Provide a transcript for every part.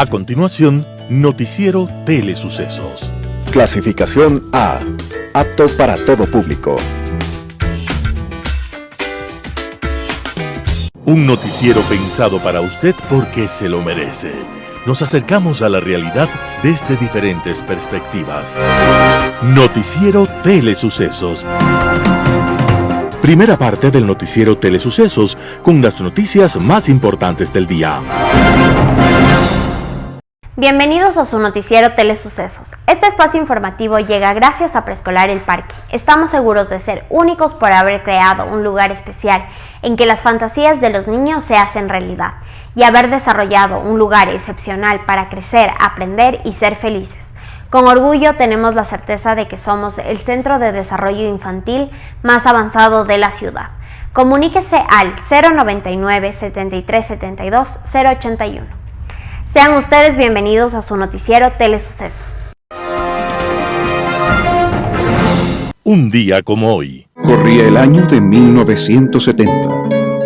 A continuación, Noticiero Telesucesos. Clasificación A. Apto para todo público. Un noticiero pensado para usted porque se lo merece. Nos acercamos a la realidad desde diferentes perspectivas. Noticiero Telesucesos. Primera parte del Noticiero Telesucesos con las noticias más importantes del día. Bienvenidos a su Noticiero Telesucesos. Este espacio informativo llega gracias a Preescolar El Parque. Estamos seguros de ser únicos por haber creado un lugar especial en que las fantasías de los niños se hacen realidad y haber desarrollado un lugar excepcional para crecer, aprender y ser felices. Con orgullo tenemos la certeza de que somos el centro de desarrollo infantil más avanzado de la ciudad. Comuníquese al 099 73 72 081. Sean ustedes bienvenidos a su Noticiero Telesucesos. Un día como hoy. Corría el año de 1970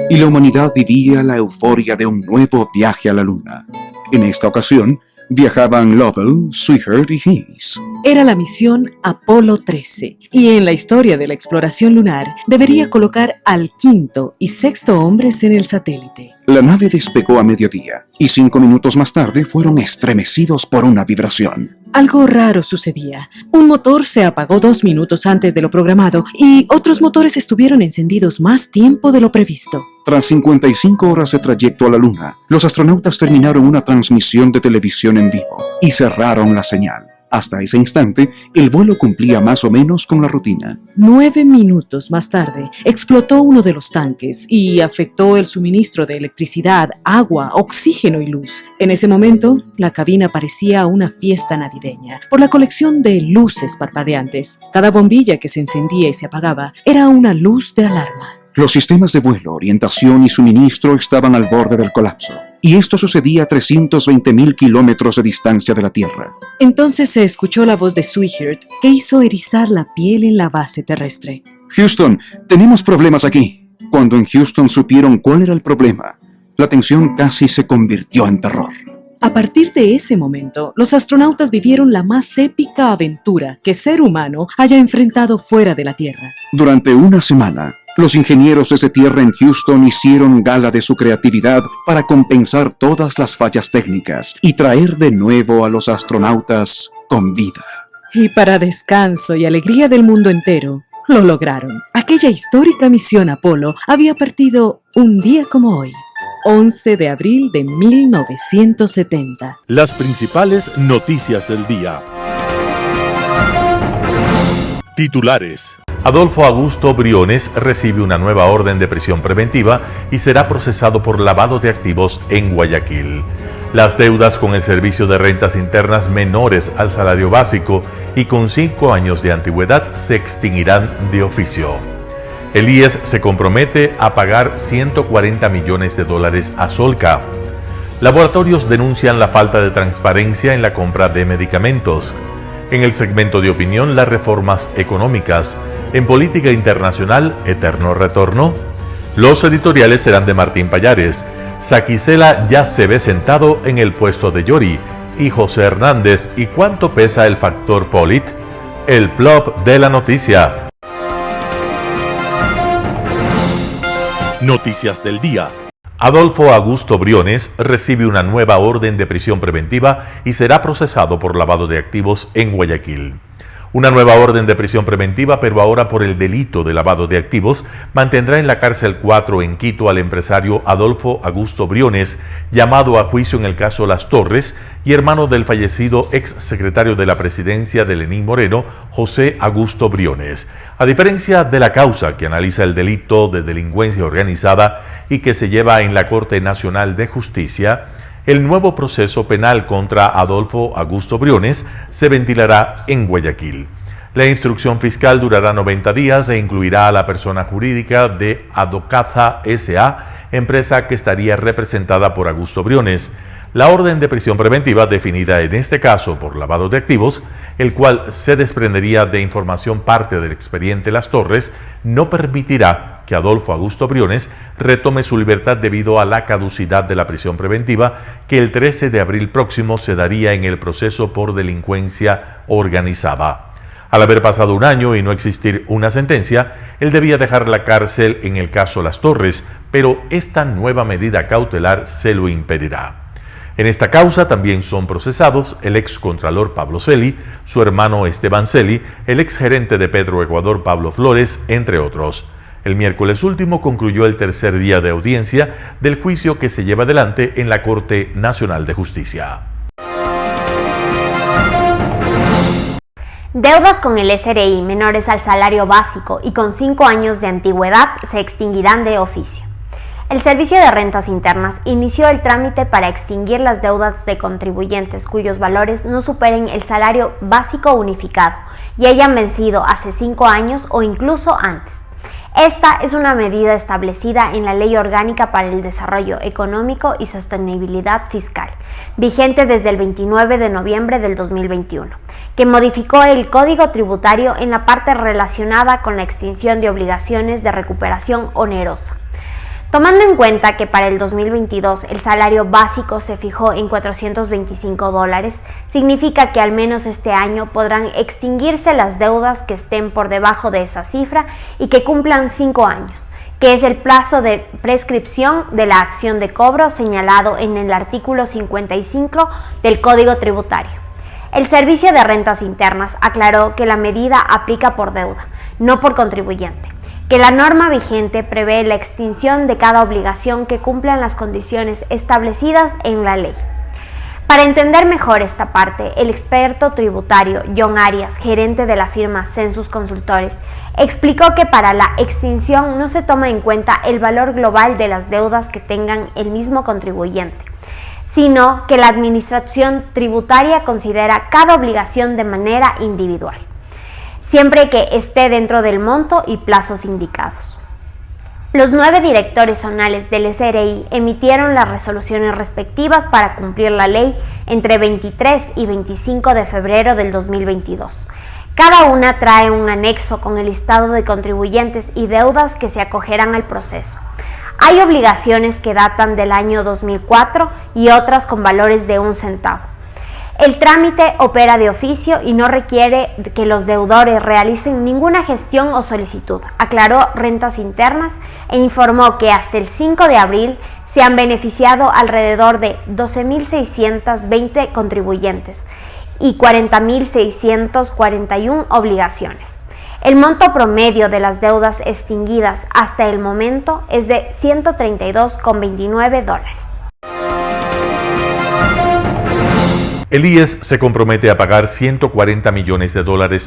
y la humanidad vivía la euforia de un nuevo viaje a la Luna. En esta ocasión, viajaban Lovell, Swigert y Hayes. Era la misión Apolo 13 y en la historia de la exploración lunar debería colocar al quinto y sexto hombres en el satélite. La nave despegó a mediodía y 5 minutos más tarde fueron estremecidos por una vibración. Algo raro sucedía. Un motor se apagó 2 minutos antes de lo programado y otros motores estuvieron encendidos más tiempo de lo previsto. Tras 55 horas de trayecto a la Luna, los astronautas terminaron una transmisión de televisión en vivo y cerraron la señal. Hasta ese instante, el vuelo cumplía más o menos con la rutina. 9 minutos más tarde, explotó uno de los tanques y afectó el suministro de electricidad, agua, oxígeno y luz. En ese momento, la cabina parecía una fiesta navideña por la colección de luces parpadeantes. Cada bombilla que se encendía y se apagaba era una luz de alarma. Los sistemas de vuelo, orientación y suministro estaban al borde del colapso. Y esto sucedía a 320.000 kilómetros de distancia de la Tierra. Entonces se escuchó la voz de Swigert que hizo erizar la piel en la base terrestre. Houston, tenemos problemas aquí. Cuando en Houston supieron cuál era el problema, la tensión casi se convirtió en terror. A partir de ese momento, los astronautas vivieron la más épica aventura que ser humano haya enfrentado fuera de la Tierra. Durante una semana, los ingenieros desde tierra en Houston hicieron gala de su creatividad para compensar todas las fallas técnicas y traer de nuevo a los astronautas con vida. Y para descanso y alegría del mundo entero, lo lograron. Aquella histórica misión Apolo había partido un día como hoy, 11 de abril de 1970. Las principales noticias del día. Titulares. Adolfo Augusto Briones recibe una nueva orden de prisión preventiva y será procesado por lavado de activos en Guayaquil. Las deudas con el Servicio de Rentas Internas menores al salario básico y con 5 años de antigüedad se extinguirán de oficio. El IES se compromete a pagar $140 millones a Solca. Laboratorios denuncian la falta de transparencia en la compra de medicamentos. En el segmento de opinión, las reformas económicas. En política internacional, eterno retorno. Los editoriales serán de Martín Pallares. Saquicela ya se ve sentado en el puesto de Yori. Y José Hernández, ¿y cuánto pesa el factor Polit? El plop de la noticia. Noticias del día. Adolfo Augusto Briones recibe una nueva orden de prisión preventiva y será procesado por lavado de activos en Guayaquil. Una nueva orden de prisión preventiva, pero ahora por el delito de lavado de activos, mantendrá en la cárcel 4 en Quito al empresario Adolfo Augusto Briones, llamado a juicio en el caso Las Torres, y hermano del fallecido ex secretario de la presidencia de Lenín Moreno, José Augusto Briones. A diferencia de la causa que analiza el delito de delincuencia organizada y que se lleva en la Corte Nacional de Justicia, el nuevo proceso penal contra Adolfo Augusto Briones se ventilará en Guayaquil. La instrucción fiscal durará 90 días e incluirá a la persona jurídica de Adocaza S.A., empresa que estaría representada por Augusto Briones. La orden de prisión preventiva, definida en este caso por lavado de activos, el cual se desprendería de información parte del expediente Las Torres, no permitirá que Adolfo Augusto Briones retome su libertad debido a la caducidad de la prisión preventiva que el 13 de abril próximo se daría en el proceso por delincuencia organizada. Al haber pasado un año y no existir una sentencia, él debía dejar la cárcel en el caso Las Torres, pero esta nueva medida cautelar se lo impedirá. En esta causa también son procesados el excontralor Pablo Celi, su hermano Esteban Celi, el exgerente de Petroecuador Pablo Flores, entre otros. El miércoles último concluyó el tercer día de audiencia del juicio que se lleva adelante en la Corte Nacional de Justicia. Deudas con el SRI menores al salario básico y con 5 años de antigüedad se extinguirán de oficio. El Servicio de Rentas Internas inició el trámite para extinguir las deudas de contribuyentes cuyos valores no superen el salario básico unificado y hayan vencido hace 5 años o incluso antes. Esta es una medida establecida en la Ley Orgánica para el Desarrollo Económico y Sostenibilidad Fiscal, vigente desde el 29 de noviembre del 2021, que modificó el Código Tributario en la parte relacionada con la extinción de obligaciones de recuperación onerosa. Tomando en cuenta que para el 2022 el salario básico se fijó en $425, significa que al menos este año podrán extinguirse las deudas que estén por debajo de esa cifra y que cumplan 5 años, que es el plazo de prescripción de la acción de cobro señalado en el artículo 55 del Código Tributario. El Servicio de Rentas Internas aclaró que la medida aplica por deuda, no por contribuyente, que la norma vigente prevé la extinción de cada obligación que cumplan las condiciones establecidas en la ley. Para entender mejor esta parte, el experto tributario John Arias, gerente de la firma Census Consultores, explicó que para la extinción no se toma en cuenta el valor global de las deudas que tengan el mismo contribuyente, sino que la administración tributaria considera cada obligación de manera individual, siempre que esté dentro del monto y plazos indicados. Los 9 directores zonales del SRI emitieron las resoluciones respectivas para cumplir la ley entre 23 y 25 de febrero del 2022. Cada una trae un anexo con el listado de contribuyentes y deudas que se acogerán al proceso. Hay obligaciones que datan del año 2004 y otras con valores de 1 centavo. El trámite opera de oficio y no requiere que los deudores realicen ninguna gestión o solicitud, aclaró Rentas Internas e informó que hasta el 5 de abril se han beneficiado alrededor de 12.620 contribuyentes y 40.641 obligaciones. El monto promedio de las deudas extinguidas hasta el momento es de $132,29. El IES se compromete a pagar $140 millones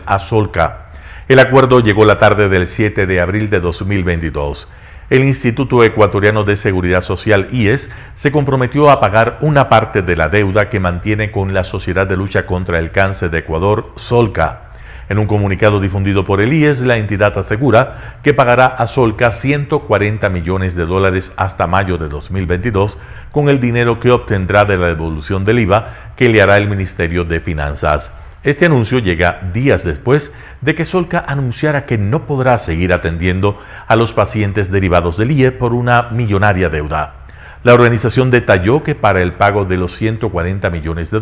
a Solca. El acuerdo llegó la tarde del 7 de abril de 2022. El Instituto Ecuatoriano de Seguridad Social, IES, se comprometió a pagar una parte de la deuda que mantiene con la Sociedad de Lucha contra el Cáncer de Ecuador, Solca. En un comunicado difundido por el IES, la entidad asegura que pagará a Solca $140 millones hasta mayo de 2022 con el dinero que obtendrá de la devolución del IVA que le hará el Ministerio de Finanzas. Este anuncio llega días después de que Solca anunciara que no podrá seguir atendiendo a los pacientes derivados del IE por una millonaria deuda. La organización detalló que para el pago de los $140 millones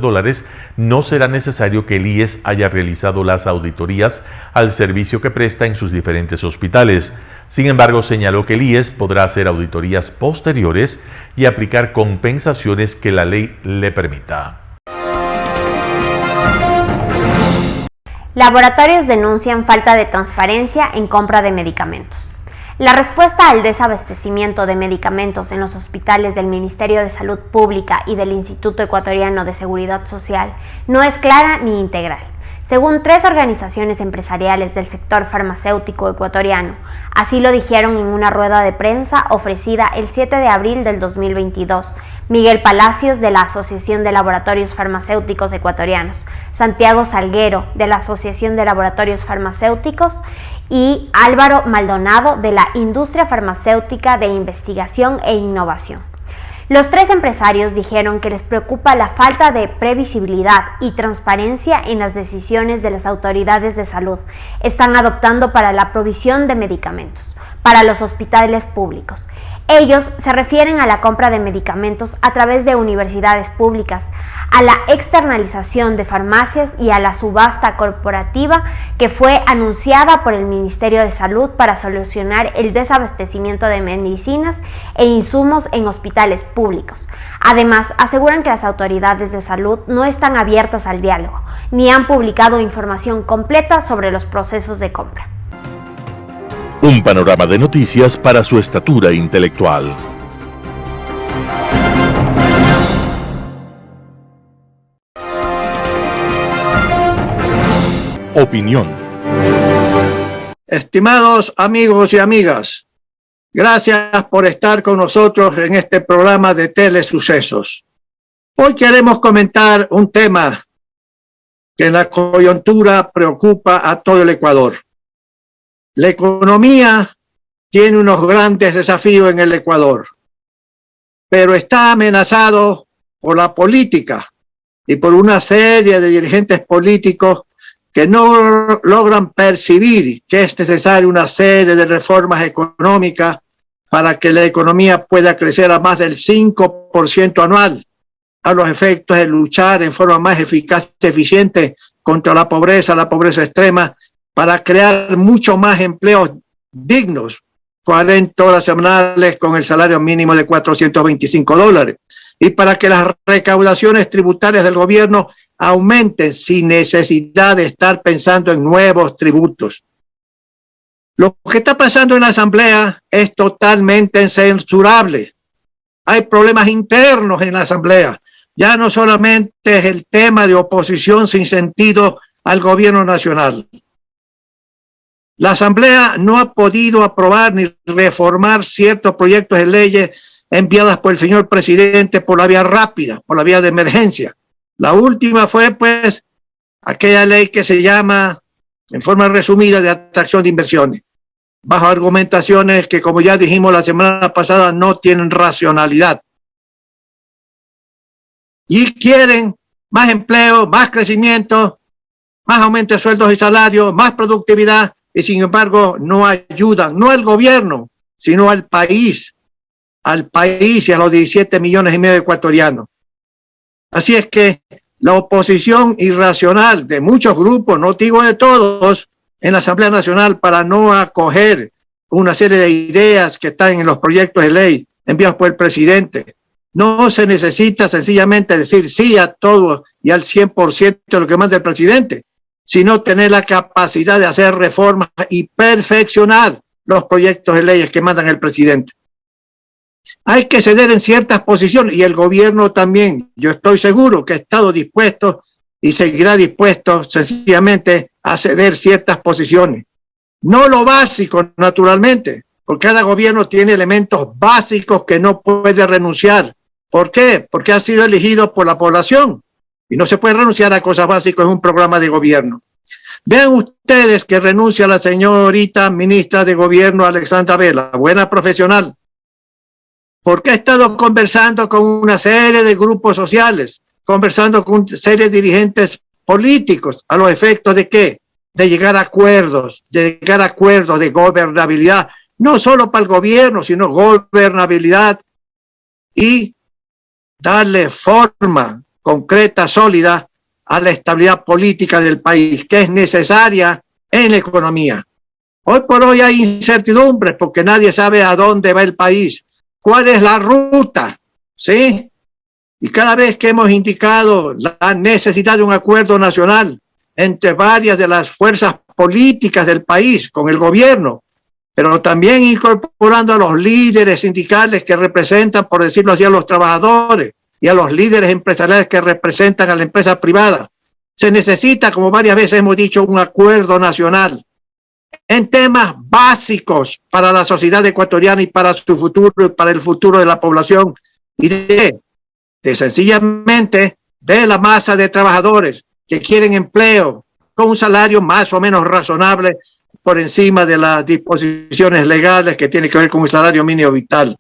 no será necesario que el IES haya realizado las auditorías al servicio que presta en sus diferentes hospitales. Sin embargo, señaló que el IES podrá hacer auditorías posteriores y aplicar compensaciones que la ley le permita. Laboratorios denuncian falta de transparencia en compra de medicamentos. La respuesta al desabastecimiento de medicamentos en los hospitales del Ministerio de Salud Pública y del Instituto Ecuatoriano de Seguridad Social no es clara ni integral. Según 3 organizaciones empresariales del sector farmacéutico ecuatoriano, así lo dijeron en una rueda de prensa ofrecida el 7 de abril del 2022, Miguel Palacios de la Asociación de Laboratorios Farmacéuticos Ecuatorianos, Santiago Salguero de la Asociación de Laboratorios Farmacéuticos y Álvaro Maldonado de la Industria Farmacéutica de Investigación e Innovación. Los tres empresarios dijeron que les preocupa la falta de previsibilidad y transparencia en las decisiones de las autoridades de salud están adoptando para la provisión de medicamentos para los hospitales públicos. Ellos se refieren a la compra de medicamentos a través de universidades públicas, a la externalización de farmacias y a la subasta corporativa que fue anunciada por el Ministerio de Salud para solucionar el desabastecimiento de medicinas e insumos en hospitales públicos. Además, aseguran que las autoridades de salud no están abiertas al diálogo, ni han publicado información completa sobre los procesos de compra. Un panorama de noticias para su estatura intelectual. Opinión. Estimados amigos y amigas, gracias por estar con nosotros en este programa de Telesucesos. Hoy queremos comentar un tema que en la coyuntura preocupa a todo el Ecuador. La economía tiene unos grandes desafíos en el Ecuador, pero está amenazado por la política y por una serie de dirigentes políticos que no logran percibir que es necesaria una serie de reformas económicas para que la economía pueda crecer a más del 5% anual, a los efectos de luchar en forma más eficaz y eficiente contra la pobreza extrema, para crear mucho más empleos dignos, 40 horas semanales con el salario mínimo de $425, y para que las recaudaciones tributarias del gobierno aumenten sin necesidad de estar pensando en nuevos tributos. Lo que está pasando en la Asamblea es totalmente incensurable. Hay problemas internos en la Asamblea. Ya no solamente es el tema de oposición sin sentido al gobierno nacional. La Asamblea no ha podido aprobar ni reformar ciertos proyectos de leyes enviadas por el señor presidente por la vía rápida, por la vía de emergencia. La última fue, pues, aquella ley que se llama, en forma resumida, de atracción de inversiones, bajo argumentaciones que, como ya dijimos la semana pasada, no tienen racionalidad. Y quieren más empleo, más crecimiento, más aumento de sueldos y salarios, más productividad, y sin embargo no ayudan, no al gobierno, sino al país y a los 17 millones y medio de ecuatorianos. Así es que la oposición irracional de muchos grupos, no digo de todos, en la Asamblea Nacional para no acoger una serie de ideas que están en los proyectos de ley enviados por el presidente. No se necesita sencillamente decir sí a todo y al 100% de lo que manda el presidente, sino tener la capacidad de hacer reformas y perfeccionar los proyectos de leyes que mandan el presidente. Hay que ceder en ciertas posiciones y el gobierno también. Yo estoy seguro que ha estado dispuesto y seguirá dispuesto sencillamente a ceder ciertas posiciones. No lo básico, naturalmente, porque cada gobierno tiene elementos básicos que no puede renunciar. ¿Por qué? Porque ha sido elegido por la población y no se puede renunciar a cosas básicas en un programa de gobierno. Vean ustedes que renuncia la señorita ministra de Gobierno Alexandra Vela, buena profesional, porque ha estado conversando con una serie de grupos sociales, conversando con una serie de dirigentes políticos, a los efectos de ¿qué? De llegar a acuerdos de gobernabilidad, no solo para el gobierno, sino gobernabilidad y darle forma concreta, sólida a la estabilidad política del país, que es necesaria en la economía. Hoy por hoy hay incertidumbres porque nadie sabe a dónde va el país, cuál es la ruta, ¿sí? Y cada vez que hemos indicado la necesidad de un acuerdo nacional entre varias de las fuerzas políticas del país con el gobierno, pero también incorporando a los líderes sindicales que representan, por decirlo así, a los trabajadores y a los líderes empresariales que representan a la empresa privada. Se necesita, como varias veces hemos dicho, un acuerdo nacional en temas básicos para la sociedad ecuatoriana y para su futuro y para el futuro de la población y de sencillamente de la masa de trabajadores que quieren empleo con un salario más o menos razonable por encima de las disposiciones legales que tienen que ver con el salario mínimo vital.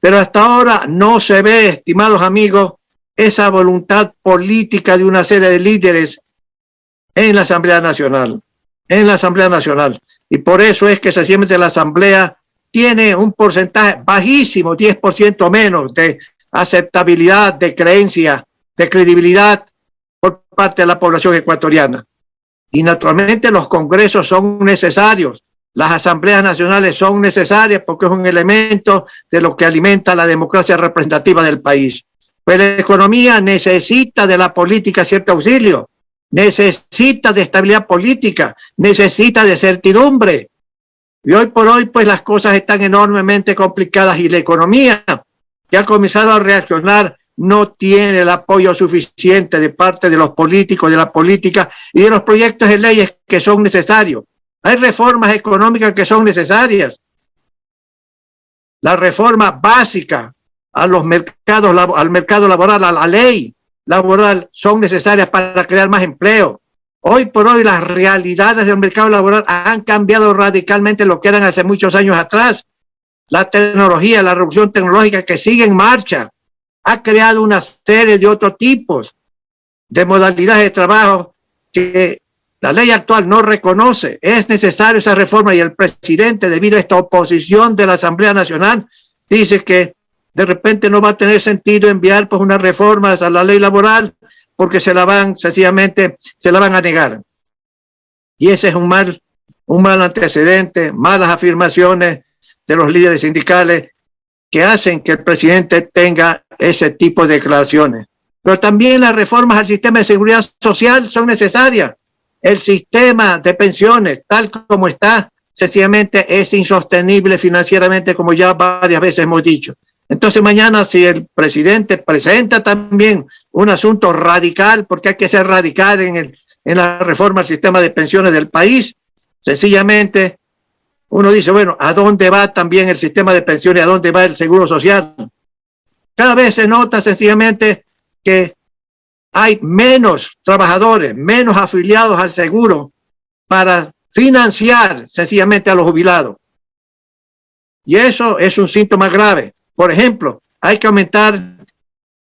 Pero hasta ahora no se ve, estimados amigos, esa voluntad política de una serie de líderes en la Asamblea Nacional. Y por eso es que sencillamente la Asamblea tiene un porcentaje bajísimo, 10% menos de aceptabilidad, de creencia, de credibilidad por parte de la población ecuatoriana. Y naturalmente los congresos son necesarios, las asambleas nacionales son necesarias porque es un elemento de lo que alimenta la democracia representativa del país. Pues la economía necesita de la política cierto auxilio, necesita de estabilidad política, necesita de certidumbre. Y hoy por hoy, pues las cosas están enormemente complicadas y la economía, que ha comenzado a reaccionar, no tiene el apoyo suficiente de parte de los políticos, de la política y de los proyectos de leyes que son necesarios. Hay reformas económicas que son necesarias. La reforma básica a los mercados, al mercado laboral, a la ley laboral, son necesarias para crear más empleo. Hoy por hoy las realidades del mercado laboral han cambiado radicalmente lo que eran hace muchos años atrás. La tecnología, la revolución tecnológica que sigue en marcha, ha creado una serie de otros tipos de modalidades de trabajo que la ley actual no reconoce. Es necesaria esa reforma y el presidente, debido a esta oposición de la Asamblea Nacional, dice que de repente no va a tener sentido enviar pues unas reformas a la ley laboral porque sencillamente se la van a negar. Y ese es un mal antecedente, malas afirmaciones de los líderes sindicales que hacen que el presidente tenga ese tipo de declaraciones. Pero también las reformas al sistema de seguridad social son necesarias. El sistema de pensiones, tal como está, sencillamente es insostenible financieramente, como ya varias veces hemos dicho. Entonces mañana, si el presidente presenta también un asunto radical, porque hay que ser radical en la reforma al sistema de pensiones del país, sencillamente uno dice, bueno, ¿a dónde va también el sistema de pensiones? ¿A dónde va el seguro social? Cada vez se nota sencillamente que hay menos trabajadores, menos afiliados al seguro para financiar sencillamente a los jubilados. Y eso es un síntoma grave. Por ejemplo, hay que aumentar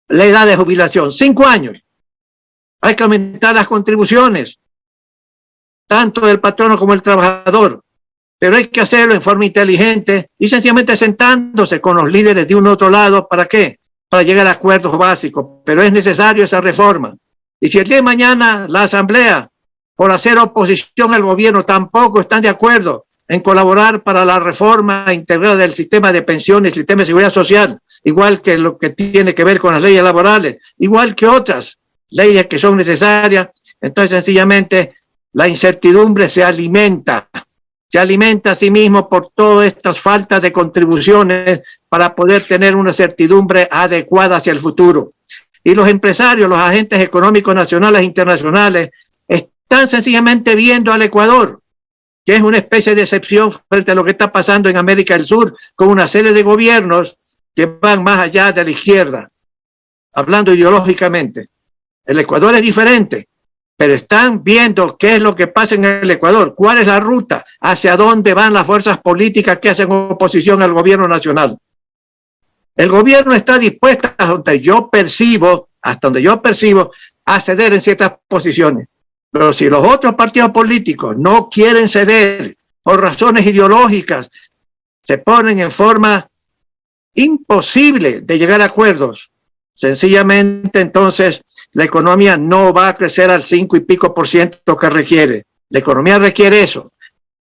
la edad de jubilación, 5 años. Hay que aumentar las contribuciones, tanto del patrono como del trabajador. Pero hay que hacerlo en forma inteligente y sencillamente sentándose con los líderes de un otro lado. ¿Para qué? Para llegar a acuerdos básicos. Pero es necesario esa reforma. Y si el día de mañana la Asamblea, por hacer oposición al gobierno, tampoco están de acuerdo en colaborar para la reforma integral del sistema de pensiones, el sistema de seguridad social, igual que lo que tiene que ver con las leyes laborales, igual que otras leyes que son necesarias, entonces sencillamente la incertidumbre se alimenta a sí mismo por todas estas faltas de contribuciones para poder tener una certidumbre adecuada hacia el futuro. Y los empresarios, los agentes económicos nacionales e internacionales están sencillamente viendo al Ecuador, que es una especie de excepción frente a lo que está pasando en América del Sur, con una serie de gobiernos que van más allá de la izquierda, hablando ideológicamente. El Ecuador es diferente, pero están viendo qué es lo que pasa en el Ecuador, cuál es la ruta, hacia dónde van las fuerzas políticas que hacen oposición al gobierno nacional. El gobierno está dispuesto, hasta donde yo percibo, a ceder en ciertas posiciones. Pero si los otros partidos políticos no quieren ceder por razones ideológicas, se ponen en forma imposible de llegar a acuerdos, sencillamente entonces la economía no va a crecer al 5 y pico % que requiere. La economía requiere eso.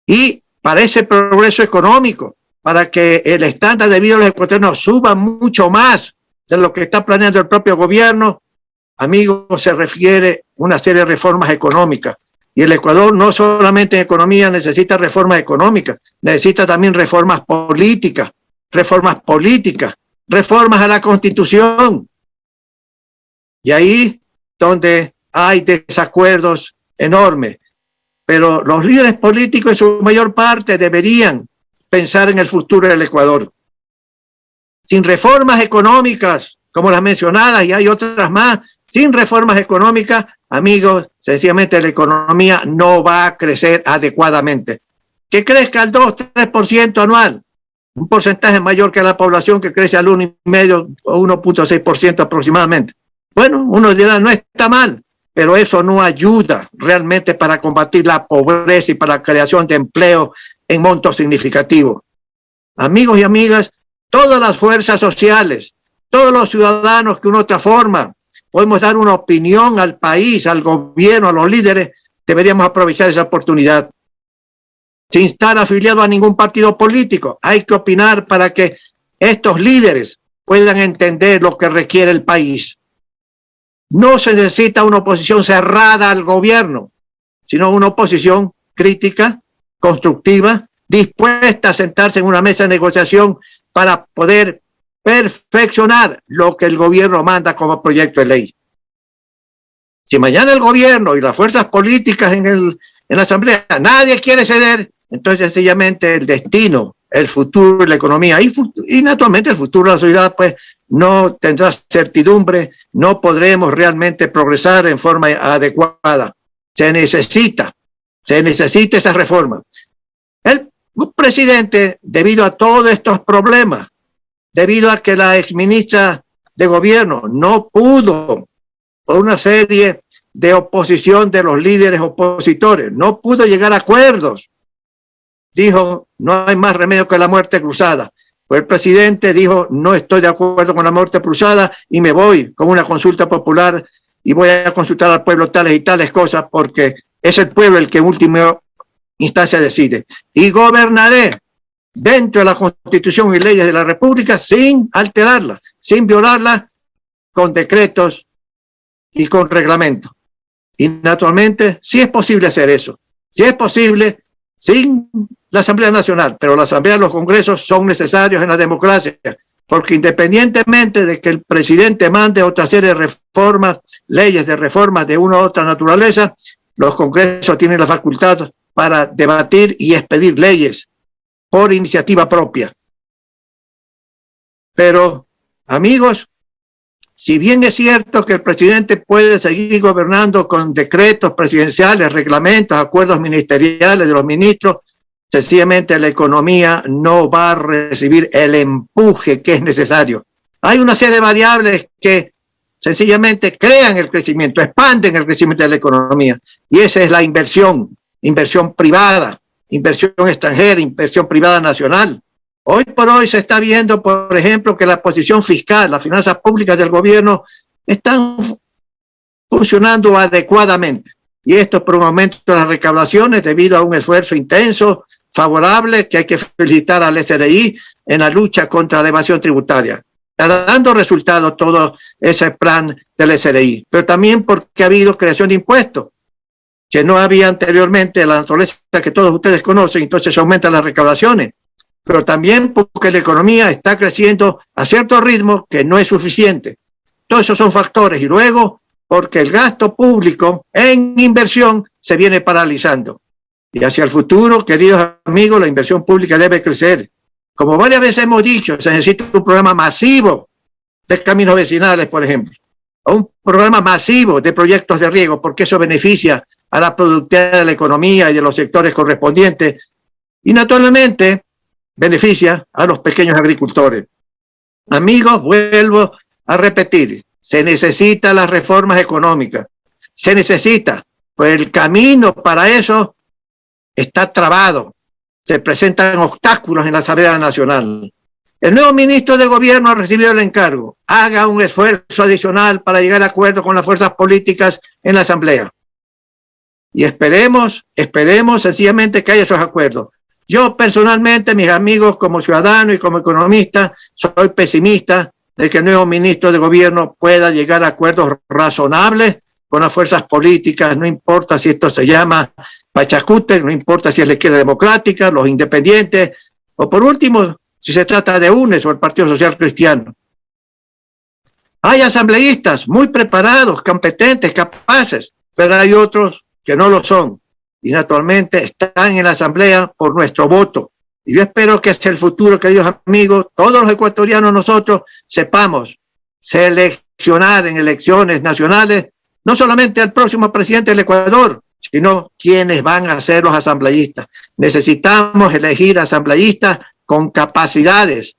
Y para ese progreso económico, para que el estándar de vida de los ecuatorianos suba mucho más de lo que está planeando el propio gobierno, amigos, se refiere una serie de reformas económicas. Y el Ecuador no solamente en economía necesita reformas económicas, necesita también reformas políticas, reformas a la Constitución. Y ahí donde hay desacuerdos enormes. Pero los líderes políticos en su mayor parte deberían pensar en el futuro del Ecuador. Sin reformas económicas, como las mencionadas, y hay otras más, sin reformas económicas, amigos, sencillamente la economía no va a crecer adecuadamente. Que crezca al 2-3% anual. un porcentaje mayor que la población, que crece al 1,5 o 1,6% aproximadamente. Bueno, uno dirá, no está mal, pero eso no ayuda realmente para combatir la pobreza y para la creación de empleo en montos significativos. Amigos y amigas, todas las fuerzas sociales, todos los ciudadanos que una otra forma podemos dar una opinión al país, al gobierno, a los líderes, deberíamos aprovechar esa oportunidad. Sin estar afiliado a ningún partido político, hay que opinar para que estos líderes puedan entender lo que requiere el país. No se necesita una oposición cerrada al gobierno, sino una oposición crítica, constructiva, dispuesta a sentarse en una mesa de negociación para poder perfeccionar lo que el gobierno manda como proyecto de ley. Si mañana el gobierno y las fuerzas políticas en la asamblea, nadie quiere ceder, entonces sencillamente el destino, el futuro de la economía y naturalmente el futuro de la sociedad pues no tendrá certidumbre, no podremos realmente progresar en forma adecuada. Se necesita esa reforma. El presidente, debido a todos estos problemas, debido a que la exministra de gobierno no pudo, por una serie de oposición de los líderes opositores, no pudo llegar a acuerdos, dijo, no hay más remedio que la muerte cruzada. Pues el presidente dijo, no estoy de acuerdo con la muerte cruzada y me voy con una consulta popular y voy a consultar al pueblo tales y tales cosas porque es el pueblo el que en última instancia decide. Y gobernaré dentro de la Constitución y leyes de la República sin alterarla, sin violarla, con decretos y con reglamento. Y naturalmente, sí es posible hacer eso. Sí es posible sin la Asamblea Nacional, pero la Asamblea y los Congresos son necesarios en la democracia, porque independientemente de que el presidente mande otra serie de reformas, leyes de reformas de una u otra naturaleza, los Congresos tienen la facultad para debatir y expedir leyes por iniciativa propia. Pero, amigos, si bien es cierto que el presidente puede seguir gobernando con decretos presidenciales, reglamentos, acuerdos ministeriales de los ministros, sencillamente la economía no va a recibir el empuje que es necesario. Hay una serie de variables que sencillamente crean el crecimiento, expanden el crecimiento de la economía. Y esa es la inversión privada, inversión extranjera, inversión privada nacional. Hoy por hoy se está viendo, por ejemplo, que la posición fiscal, las finanzas públicas del gobierno están funcionando adecuadamente. Y esto por un aumento de las recaudaciones debido a un esfuerzo intenso, favorable, que hay que felicitar al SRI en la lucha contra la evasión tributaria. Está dando resultados todo ese plan del SRI, pero también porque ha habido creación de impuestos que no había anteriormente, la naturaleza que todos ustedes conocen, entonces se aumentan las recaudaciones. Pero también porque la economía está creciendo a cierto ritmo que no es suficiente. Todos esos son factores. Y luego, porque el gasto público en inversión se viene paralizando. Y hacia el futuro, queridos amigos, la inversión pública debe crecer. Como varias veces hemos dicho, se necesita un programa masivo de caminos vecinales, por ejemplo. O un programa masivo de proyectos de riego, porque eso beneficia a la productividad de la economía y de los sectores correspondientes. Y naturalmente, beneficia a los pequeños agricultores. Amigos, vuelvo a repetir, se necesitan las reformas económicas, se necesita, pues el camino para eso está trabado, se presentan obstáculos en la Asamblea Nacional. El nuevo ministro de Gobierno ha recibido el encargo, haga un esfuerzo adicional para llegar a acuerdo con las fuerzas políticas en la Asamblea. Y esperemos sencillamente que haya esos acuerdos. Yo personalmente, mis amigos, como ciudadano y como economista, soy pesimista de que el nuevo ministro de Gobierno pueda llegar a acuerdos razonables con las fuerzas políticas, no importa si esto se llama Pachacútec, no importa si es la izquierda democrática, los independientes, o por último, si se trata de UNES o el Partido Social Cristiano. Hay asambleístas muy preparados, competentes, capaces, pero hay otros que no lo son. Y naturalmente están en la Asamblea por nuestro voto. Y yo espero que hacia el futuro, queridos amigos, todos los ecuatorianos nosotros sepamos seleccionar en elecciones nacionales no solamente al próximo presidente del Ecuador, sino quienes van a ser los asambleístas. Necesitamos elegir asambleístas con capacidades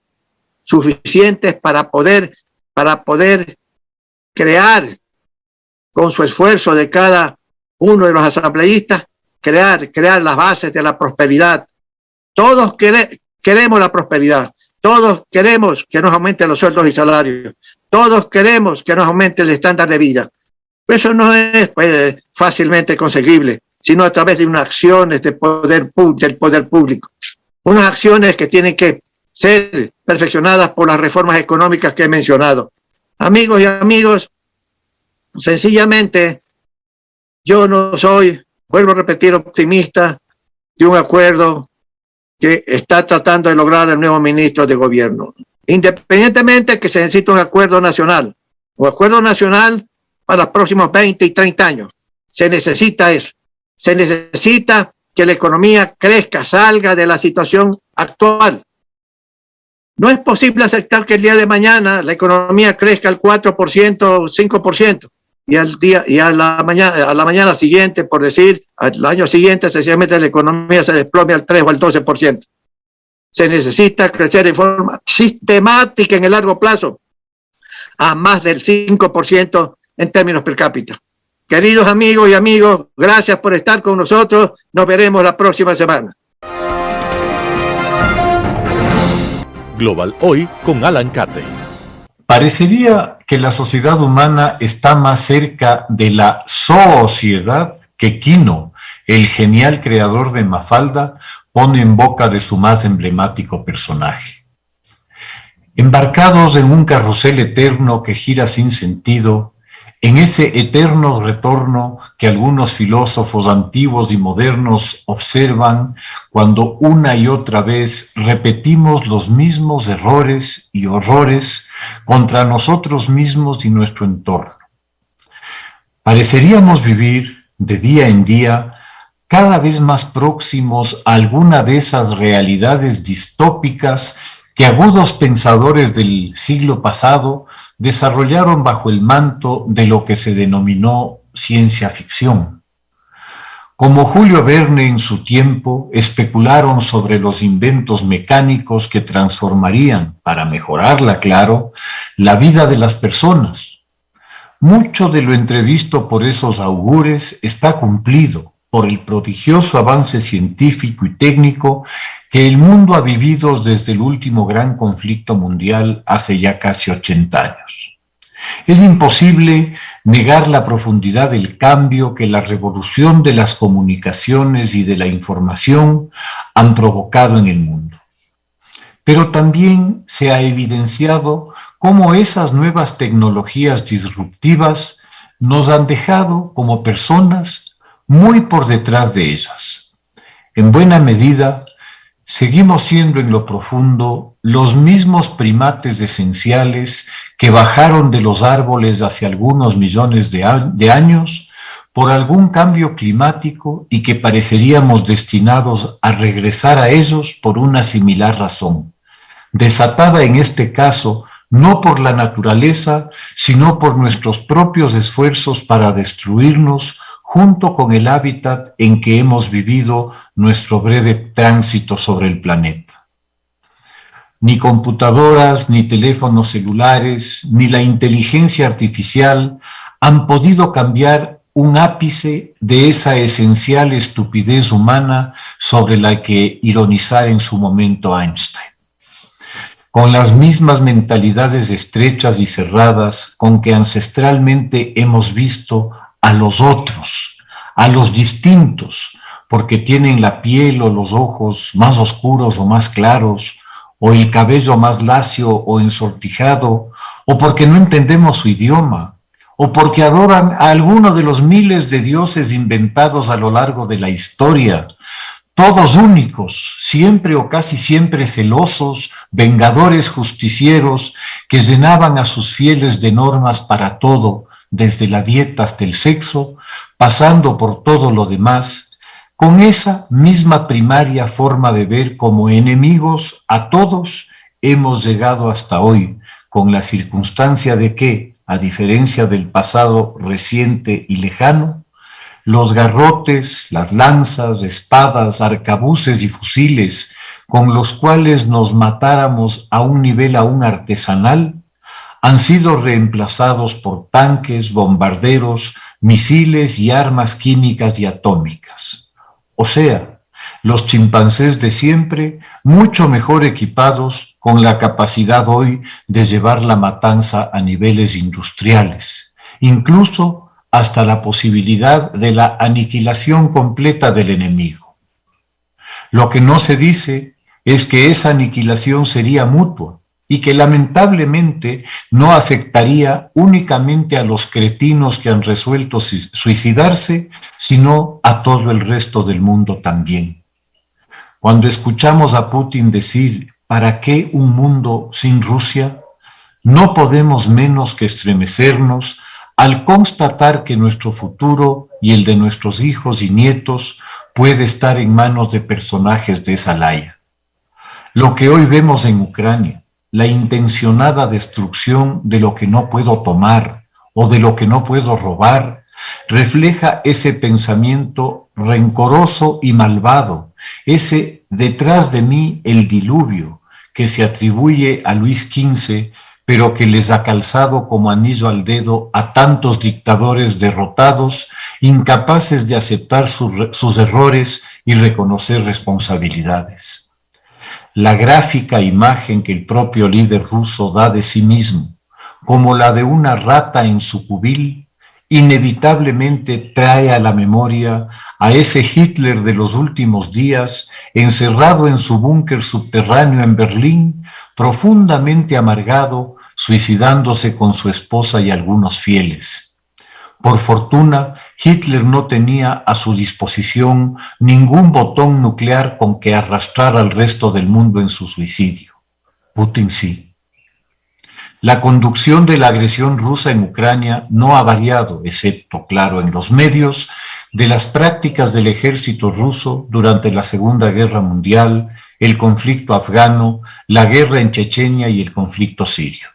suficientes para poder crear, con su esfuerzo de cada uno de los asambleístas, crear las bases de la prosperidad. Todos queremos la prosperidad, todos queremos que nos aumenten los sueldos y salarios, todos queremos que nos aumente el estándar de vida. Eso no es fácilmente conseguible, sino a través de unas acciones del poder público, unas acciones que tienen que ser perfeccionadas por las reformas económicas que he mencionado. Amigos y amigos, sencillamente yo no soy, vuelvo a repetir, optimista de un acuerdo que está tratando de lograr el nuevo ministro de gobierno. Independientemente de que se necesita un acuerdo nacional para los próximos 20 y 30 años. Se necesita eso. Se necesita que la economía crezca, salga de la situación actual. No es posible aceptar que el día de mañana la economía crezca al 4% o 5%. Y a la mañana siguiente, por decir, al año siguiente, sencillamente la economía se desplome al 3 o al 12%. Se necesita crecer en forma sistemática en el largo plazo a más del 5% en términos per cápita. Queridos amigos y amigos, gracias por estar con nosotros. Nos veremos la próxima semana. Global Hoy con Alan Cate. Parecería que la sociedad humana está más cerca de la sociedad que Quino, el genial creador de Mafalda, pone en boca de su más emblemático personaje. Embarcados en un carrusel eterno que gira sin sentido, en ese eterno retorno que algunos filósofos antiguos y modernos observan cuando una y otra vez repetimos los mismos errores y horrores contra nosotros mismos y nuestro entorno. Pareceríamos vivir de día en día cada vez más próximos a alguna de esas realidades distópicas que agudos pensadores del siglo pasado desarrollaron bajo el manto de lo que se denominó ciencia ficción. Como Julio Verne en su tiempo, especularon sobre los inventos mecánicos que transformarían, para mejorarla, claro, la vida de las personas. Mucho de lo entrevisto por esos augures está cumplido por el prodigioso avance científico y técnico que el mundo ha vivido desde el último gran conflicto mundial hace ya casi 80 años. Es imposible negar la profundidad del cambio que la revolución de las comunicaciones y de la información han provocado en el mundo. Pero también se ha evidenciado cómo esas nuevas tecnologías disruptivas nos han dejado como personas muy por detrás de ellas. En buena medida, seguimos siendo en lo profundo los mismos primates esenciales que bajaron de los árboles hace algunos millones de años por algún cambio climático y que pareceríamos destinados a regresar a ellos por una similar razón, desatada en este caso no por la naturaleza, sino por nuestros propios esfuerzos para destruirnos junto con el hábitat en que hemos vivido nuestro breve tránsito sobre el planeta. Ni computadoras, ni teléfonos celulares, ni la inteligencia artificial han podido cambiar un ápice de esa esencial estupidez humana sobre la que ironizara en su momento Einstein. Con las mismas mentalidades estrechas y cerradas con que ancestralmente hemos visto a los otros, a los distintos, porque tienen la piel o los ojos más oscuros o más claros, o el cabello más lacio o ensortijado, o porque no entendemos su idioma, o porque adoran a alguno de los miles de dioses inventados a lo largo de la historia, todos únicos, siempre o casi siempre celosos, vengadores justicieros que llenaban a sus fieles de normas para todo, desde la dieta hasta el sexo, pasando por todo lo demás, con esa misma primaria forma de ver como enemigos a todos, hemos llegado hasta hoy, con la circunstancia de que, a diferencia del pasado reciente y lejano, los garrotes, las lanzas, espadas, arcabuces y fusiles con los cuales nos matáramos a un nivel aún artesanal, han sido reemplazados por tanques, bombarderos, misiles y armas químicas y atómicas. O sea, los chimpancés de siempre, mucho mejor equipados, con la capacidad hoy de llevar la matanza a niveles industriales, incluso hasta la posibilidad de la aniquilación completa del enemigo. Lo que no se dice es que esa aniquilación sería mutua y que lamentablemente no afectaría únicamente a los cretinos que han resuelto suicidarse, sino a todo el resto del mundo también. Cuando escuchamos a Putin decir ¿para qué un mundo sin Rusia?, no podemos menos que estremecernos al constatar que nuestro futuro y el de nuestros hijos y nietos puede estar en manos de personajes de esa laya. Lo que hoy vemos en Ucrania, la intencionada destrucción de lo que no puedo tomar o de lo que no puedo robar, refleja ese pensamiento rencoroso y malvado, ese detrás de mí el diluvio que se atribuye a Luis XV, pero que les ha calzado como anillo al dedo a tantos dictadores derrotados, incapaces de aceptar sus errores y reconocer responsabilidades. La gráfica imagen que el propio líder ruso da de sí mismo, como la de una rata en su cubil, inevitablemente trae a la memoria a ese Hitler de los últimos días, encerrado en su búnker subterráneo en Berlín, profundamente amargado, suicidándose con su esposa y algunos fieles. Por fortuna, Hitler no tenía a su disposición ningún botón nuclear con que arrastrar al resto del mundo en su suicidio. Putin sí. La conducción de la agresión rusa en Ucrania no ha variado, excepto, claro, en los medios, de las prácticas del ejército ruso durante la Segunda Guerra Mundial, el conflicto afgano, la guerra en Chechenia y el conflicto sirio.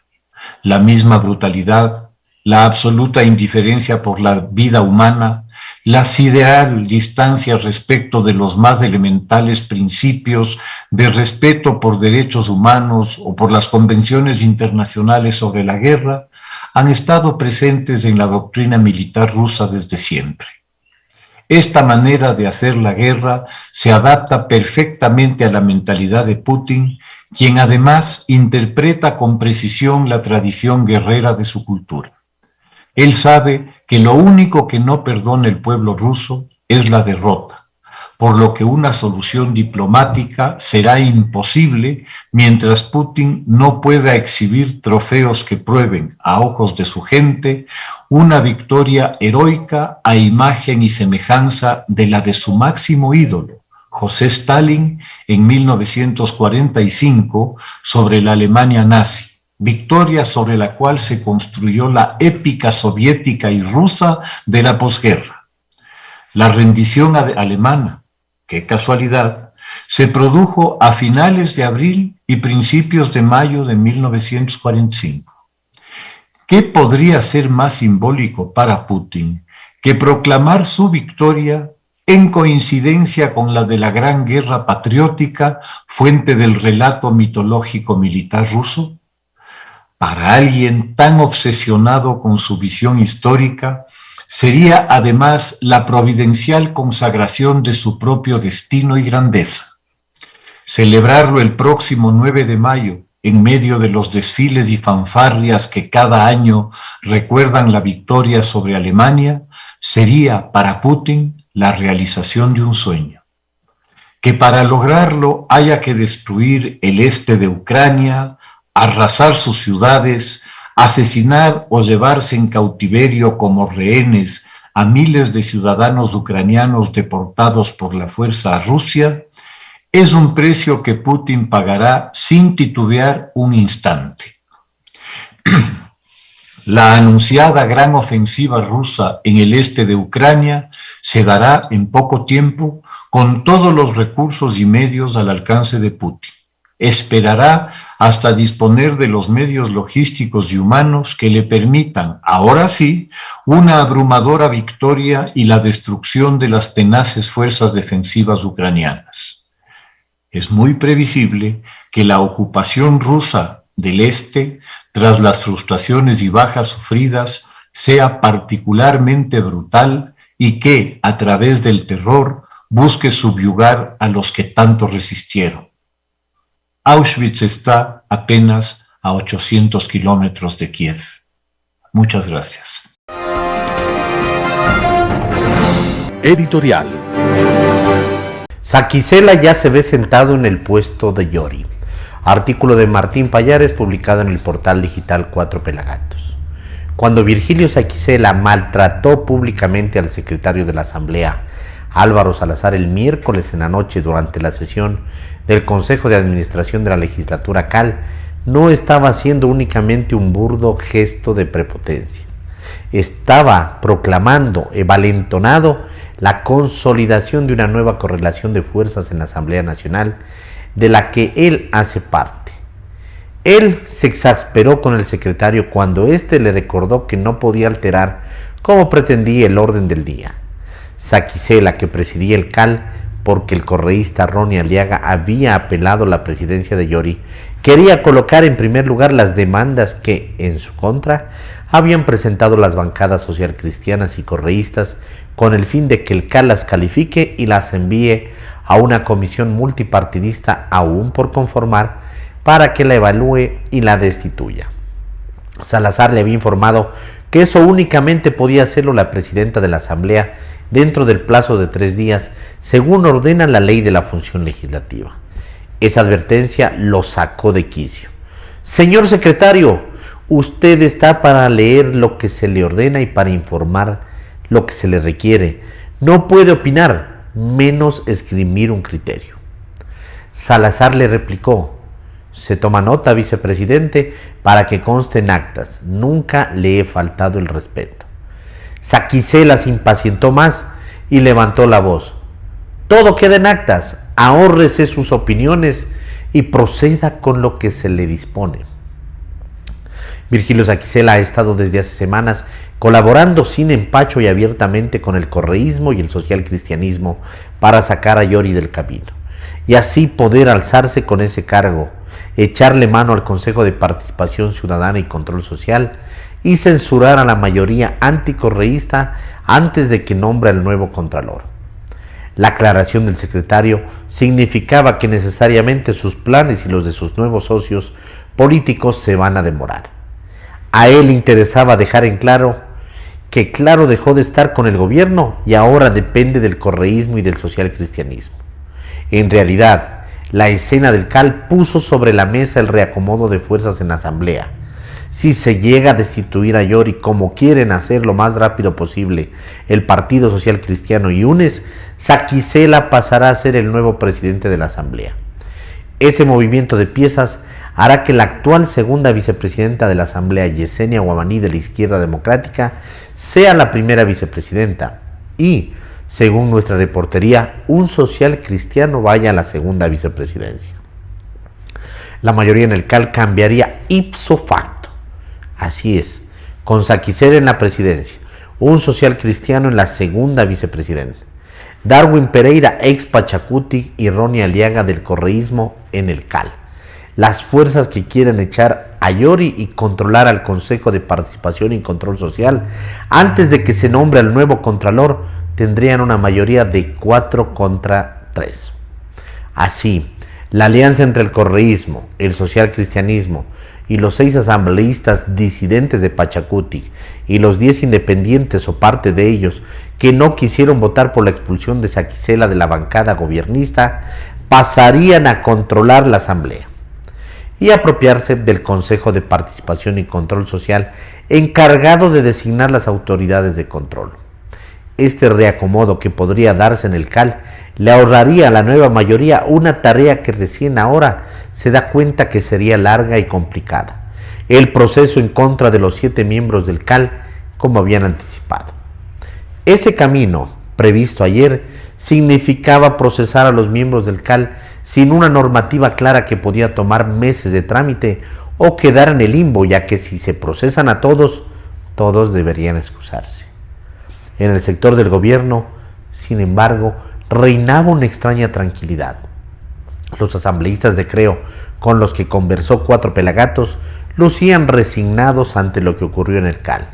La misma brutalidad, la absoluta indiferencia por la vida humana, la sideral distancia respecto de los más elementales principios de respeto por derechos humanos o por las convenciones internacionales sobre la guerra, han estado presentes en la doctrina militar rusa desde siempre. Esta manera de hacer la guerra se adapta perfectamente a la mentalidad de Putin, quien además interpreta con precisión la tradición guerrera de su cultura. Él sabe que lo único que no perdona el pueblo ruso es la derrota, por lo que una solución diplomática será imposible mientras Putin no pueda exhibir trofeos que prueben, a ojos de su gente, una victoria heroica a imagen y semejanza de la de su máximo ídolo, José Stalin, en 1945 sobre la Alemania nazi. Victoria sobre la cual se construyó la épica soviética y rusa de la posguerra. La rendición alemana, qué casualidad, se produjo a finales de abril y principios de mayo de 1945. ¿Qué podría ser más simbólico para Putin que proclamar su victoria en coincidencia con la de la Gran Guerra Patriótica, fuente del relato mitológico militar ruso? Para alguien tan obsesionado con su visión histórica, sería además la providencial consagración de su propio destino y grandeza. Celebrarlo el próximo 9 de mayo, en medio de los desfiles y fanfarrias que cada año recuerdan la victoria sobre Alemania, sería para Putin la realización de un sueño. Que para lograrlo haya que destruir el este de Ucrania, arrasar sus ciudades, asesinar o llevarse en cautiverio como rehenes a miles de ciudadanos ucranianos deportados por la fuerza a Rusia, es un precio que Putin pagará sin titubear un instante. La anunciada gran ofensiva rusa en el este de Ucrania se dará en poco tiempo con todos los recursos y medios al alcance de Putin. Esperará hasta disponer de los medios logísticos y humanos que le permitan, ahora sí, una abrumadora victoria y la destrucción de las tenaces fuerzas defensivas ucranianas. Es muy previsible que la ocupación rusa del este, tras las frustraciones y bajas sufridas, sea particularmente brutal y que, a través del terror, busque subyugar a los que tanto resistieron. Auschwitz está apenas a 800 kilómetros de Kiev. Muchas gracias. Editorial. Saquicela ya se ve sentado en el puesto de Yori. Artículo de Martín Pallares publicado en el portal digital Cuatro Pelagatos. Cuando Virgilio Saquicela maltrató públicamente al secretario de la Asamblea, Álvaro Salazar, el miércoles en la noche durante la sesión del Consejo de Administración de la Legislatura CAL, no estaba haciendo únicamente un burdo gesto de prepotencia. Estaba proclamando, envalentonado, la consolidación de una nueva correlación de fuerzas en la Asamblea Nacional, de la que él hace parte. Él se exasperó con el secretario cuando éste le recordó que no podía alterar como pretendía el orden del día. Saquicela, que presidía el CAL porque el correísta Ronnie Aliaga había apelado la presidencia de Yori, quería colocar en primer lugar las demandas que, en su contra, habían presentado las bancadas socialcristianas y correístas con el fin de que el CAL las califique y las envíe a una comisión multipartidista aún por conformar para que la evalúe y la destituya. Salazar le había informado que eso únicamente podía hacerlo la presidenta de la Asamblea dentro del plazo de 3 días, según ordena la ley de la función legislativa. Esa advertencia lo sacó de quicio. Señor secretario, usted está para leer lo que se le ordena y para informar lo que se le requiere. No puede opinar, menos esgrimir un criterio. Salazar le replicó: se toma nota, vicepresidente, para que conste en actas. Nunca le he faltado el respeto. Saquicela se impacientó más y levantó la voz. Todo queda en actas. Ahórrese sus opiniones y proceda con lo que se le dispone. Virgilio Saquicela ha estado desde hace semanas colaborando sin empacho y abiertamente con el correísmo y el socialcristianismo para sacar a Yori del camino y así poder alzarse con ese cargo, echarle mano al Consejo de Participación Ciudadana y Control Social y censurar a la mayoría anticorreísta antes de que nombre al nuevo Contralor. La aclaración del secretario significaba que necesariamente sus planes y los de sus nuevos socios políticos se van a demorar. A él le interesaba dejar en claro que Claro dejó de estar con el gobierno y ahora depende del correísmo y del socialcristianismo. En realidad, la escena del CAL puso sobre la mesa el reacomodo de fuerzas en la Asamblea. Si se llega a destituir a Yori como quieren hacer lo más rápido posible el Partido Social Cristiano y UNES, Saquicela pasará a ser el nuevo presidente de la Asamblea. Ese movimiento de piezas hará que la actual segunda vicepresidenta de la Asamblea, Yesenia Guamaní, de la Izquierda Democrática, sea la primera vicepresidenta y, según nuestra reportería, un social cristiano vaya a la segunda vicepresidencia. La mayoría en el CAL cambiaría ipso facto. Así es, con Saquicela en la presidencia, un social cristiano en la segunda vicepresidenta, Darwin Pereira, ex Pachacuti, y Ronnie Aliaga del correísmo en el CAL. Las fuerzas que quieren echar a Yori y controlar al Consejo de Participación y Control Social antes de que se nombre al nuevo Contralor tendrían una mayoría de 4 contra 3. Así, la alianza entre el correísmo, el socialcristianismo y los 6 asambleístas disidentes de Pachacuti y los 10 independientes o parte de ellos que no quisieron votar por la expulsión de Saquicela de la bancada gobiernista pasarían a controlar la Asamblea y apropiarse del Consejo de Participación y Control Social encargado de designar las autoridades de control. Este reacomodo que podría darse en el CAL le ahorraría a la nueva mayoría una tarea que recién ahora se da cuenta que sería larga y complicada: el proceso en contra de los 7 miembros del CAL, como habían anticipado. Ese camino, previsto ayer, significaba procesar a los miembros del CAL sin una normativa clara que podía tomar meses de trámite o quedar en el limbo, ya que si se procesan a todos, todos deberían excusarse. En el sector del gobierno, sin embargo, reinaba una extraña tranquilidad. Los asambleístas de Creo, con los que conversó Cuatro Pelagatos, lucían resignados ante lo que ocurrió en el CAL.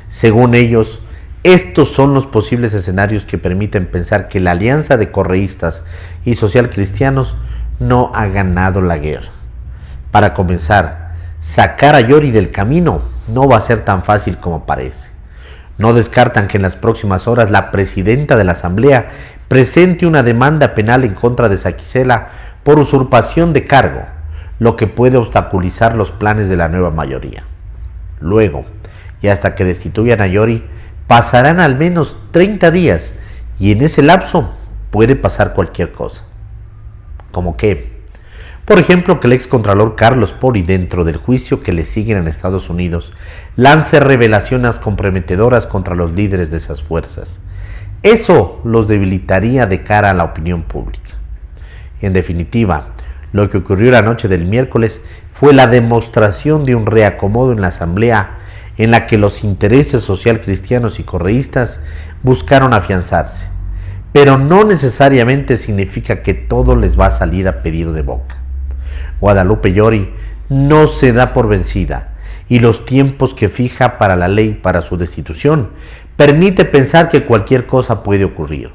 Según ellos, estos son los posibles escenarios que permiten pensar que la alianza de correístas y socialcristianos no ha ganado la guerra. Para comenzar, sacar a Yori del camino no va a ser tan fácil como parece. No descartan que en las próximas horas la presidenta de la Asamblea presente una demanda penal en contra de Saquicela por usurpación de cargo, lo que puede obstaculizar los planes de la nueva mayoría. Luego, y hasta que destituyan a Yori, pasarán al menos 30 días y en ese lapso puede pasar cualquier cosa. ¿Cómo qué? Por ejemplo, que el excontralor Carlos Pori, dentro del juicio que le siguen en Estados Unidos, lance revelaciones comprometedoras contra los líderes de esas fuerzas. Eso los debilitaría de cara a la opinión pública. En definitiva, lo que ocurrió la noche del miércoles fue la demostración de un reacomodo en la Asamblea en la que los intereses socialcristianos y correístas buscaron afianzarse, pero no necesariamente significa que todo les va a salir a pedir de boca. Guadalupe Yori no se da por vencida y los tiempos que fija para la ley para su destitución permite pensar que cualquier cosa puede ocurrir.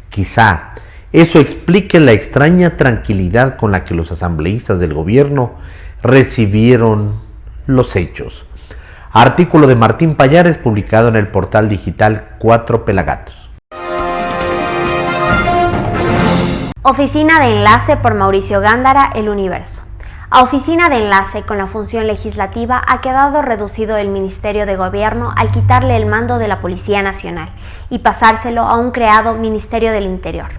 Quizá eso explique la extraña tranquilidad con la que los asambleístas del gobierno recibieron los hechos. Artículo de Martín Payares publicado en el portal digital Cuatro Pelagatos. Oficina de Enlace por Mauricio Gándara, El Universo. A Oficina de Enlace con la función legislativa ha quedado reducido el Ministerio de Gobierno al quitarle el mando de la Policía Nacional y pasárselo a un creado Ministerio del Interior.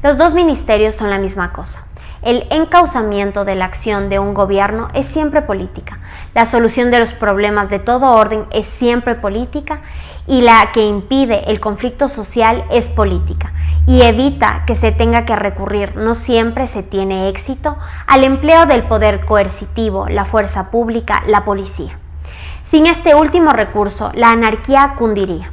Los dos ministerios son la misma cosa. El encauzamiento de la acción de un gobierno es siempre política. La solución de los problemas de todo orden es siempre política y la que impide el conflicto social es política y evita que se tenga que recurrir, no siempre se tiene éxito, al empleo del poder coercitivo, la fuerza pública, la policía. Sin este último recurso, la anarquía cundiría.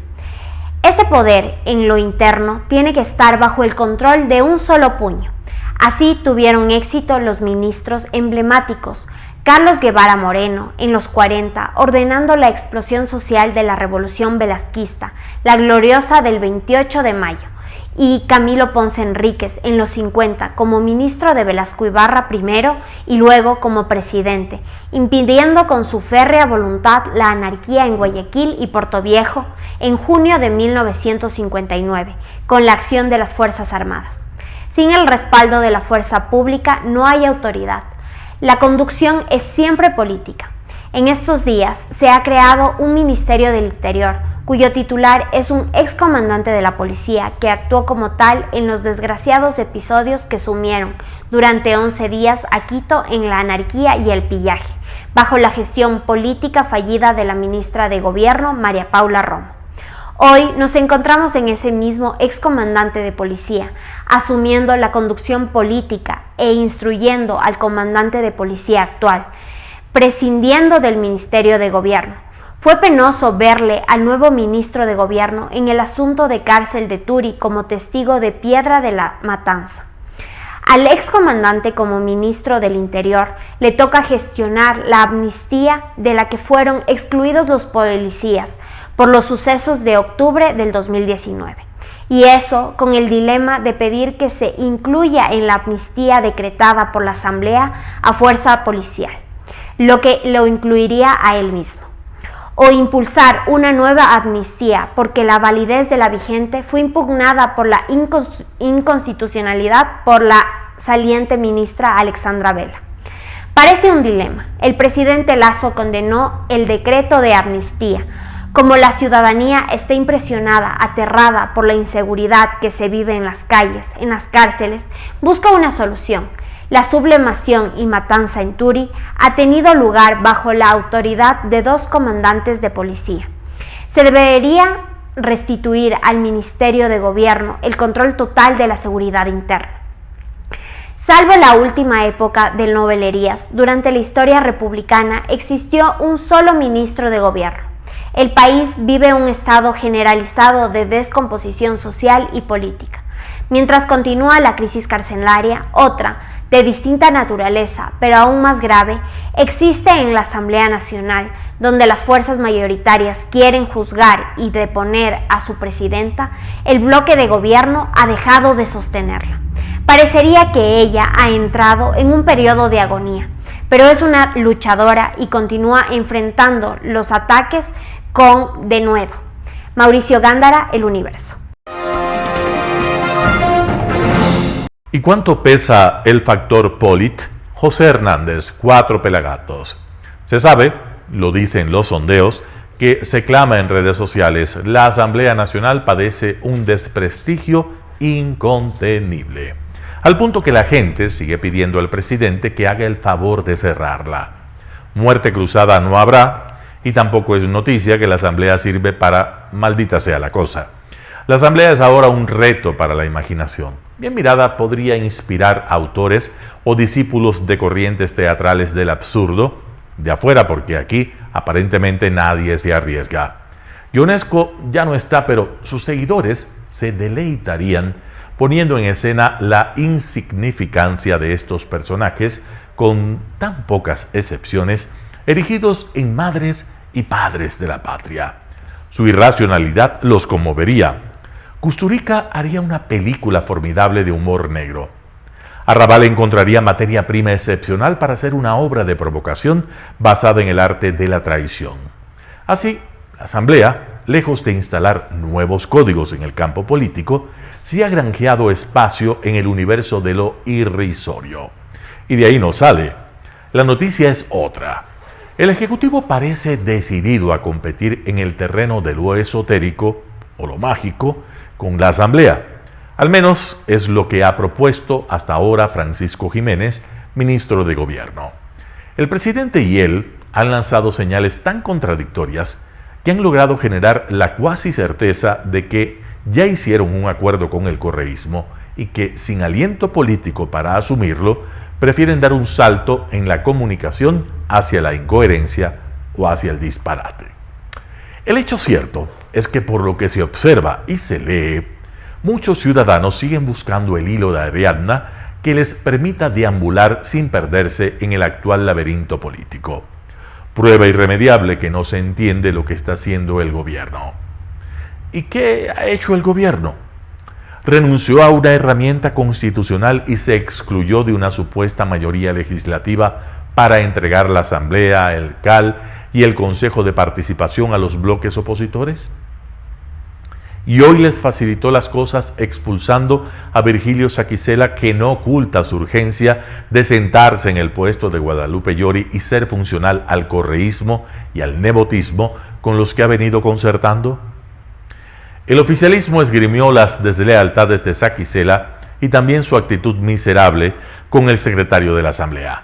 Ese poder en lo interno tiene que estar bajo el control de un solo puño. Así tuvieron éxito los ministros emblemáticos. Carlos Guevara Moreno, en los 40, ordenando la explosión social de la Revolución Velasquista, la gloriosa del 28 de mayo, y Camilo Ponce Enríquez, en los 50, como ministro de Velasco Ibarra primero y luego como presidente, impidiendo con su férrea voluntad la anarquía en Guayaquil y Portoviejo en junio de 1959, con la acción de las Fuerzas Armadas. Sin el respaldo de la fuerza pública no hay autoridad. La conducción es siempre política. En estos días se ha creado un Ministerio del Interior, cuyo titular es un excomandante de la policía que actuó como tal en los desgraciados episodios que sumieron durante 11 días a Quito en la anarquía y el pillaje, bajo la gestión política fallida de la ministra de Gobierno, María Paula Romo. Hoy nos encontramos en ese mismo excomandante de policía, asumiendo la conducción política e instruyendo al comandante de policía actual, prescindiendo del Ministerio de Gobierno. Fue penoso verle al nuevo ministro de Gobierno en el asunto de cárcel de Turi como testigo de piedra de la matanza. Al excomandante como ministro del Interior le toca gestionar la amnistía de la que fueron excluidos los policías por los sucesos de octubre del 2019. Y eso con el dilema de pedir que se incluya en la amnistía decretada por la Asamblea a fuerza policial, lo que lo incluiría a él mismo. O impulsar una nueva amnistía porque la validez de la vigente fue impugnada por la inconstitucionalidad por la saliente ministra Alexandra Vela. Parece un dilema. El presidente Lasso condenó el decreto de amnistía. Como la ciudadanía está impresionada, aterrada por la inseguridad que se vive en las calles, en las cárceles, busca una solución. La sublevación y matanza en Turi ha tenido lugar bajo la autoridad de 2 comandantes de policía. Se debería restituir al Ministerio de Gobierno el control total de la seguridad interna. Salvo la última época de novelerías, durante la historia republicana existió un solo ministro de Gobierno. El país vive un estado generalizado de descomposición social y política. Mientras continúa la crisis carcelaria, otra, de distinta naturaleza, pero aún más grave, existe en la Asamblea Nacional, donde las fuerzas mayoritarias quieren juzgar y deponer a su presidenta. El bloque de gobierno ha dejado de sostenerla. Parecería que ella ha entrado en un periodo de agonía, pero es una luchadora y continúa enfrentando los ataques con denuedo. Mauricio Gándara, El Universo. ¿Y cuánto pesa el factor Polit? José Hernández, 4 pelagatos. Se sabe, lo dicen los sondeos, que se clama en redes sociales, la Asamblea Nacional padece un desprestigio incontenible, al punto que la gente sigue pidiendo al presidente que haga el favor de cerrarla. Muerte cruzada no habrá, y tampoco es noticia que la Asamblea sirve para maldita sea la cosa. La Asamblea es ahora un reto para la imaginación. Bien mirada podría inspirar a autores o discípulos de corrientes teatrales del absurdo, de afuera porque aquí aparentemente nadie se arriesga. Ionesco ya no está, pero sus seguidores se deleitarían poniendo en escena la insignificancia de estos personajes con tan pocas excepciones, erigidos en madres y padres de la patria. Su irracionalidad los conmovería. Kusturica haría una película formidable de humor negro. Arrabal encontraría materia prima excepcional para hacer una obra de provocación basada en el arte de la traición. Así, la Asamblea, lejos de instalar nuevos códigos en el campo político, sí ha granjeado espacio en el universo de lo irrisorio. Y de ahí no sale. La noticia es otra. El Ejecutivo parece decidido a competir en el terreno de lo esotérico o lo mágico con la Asamblea. Al menos es lo que ha propuesto hasta ahora Francisco Jiménez, ministro de Gobierno. El presidente y él han lanzado señales tan contradictorias que han logrado generar la cuasi certeza de que ya hicieron un acuerdo con el correísmo y que, sin aliento político para asumirlo, prefieren dar un salto en la comunicación hacia la incoherencia o hacia el disparate. El hecho cierto es que, por lo que se observa y se lee, muchos ciudadanos siguen buscando el hilo de Ariadna que les permita deambular sin perderse en el actual laberinto político. Prueba irremediable que no se entiende lo que está haciendo el gobierno. ¿Y qué ha hecho el gobierno? Renunció a una herramienta constitucional y se excluyó de una supuesta mayoría legislativa para entregar la Asamblea, el CAL y el Consejo de Participación a los bloques opositores. Y hoy les facilitó las cosas expulsando a Virgilio Saquicela, que no oculta su urgencia de sentarse en el puesto de Guadalupe Llori y ser funcional al correísmo y al nepotismo con los que ha venido concertando. El oficialismo esgrimió las deslealtades de Saquicela y también su actitud miserable con el secretario de la Asamblea.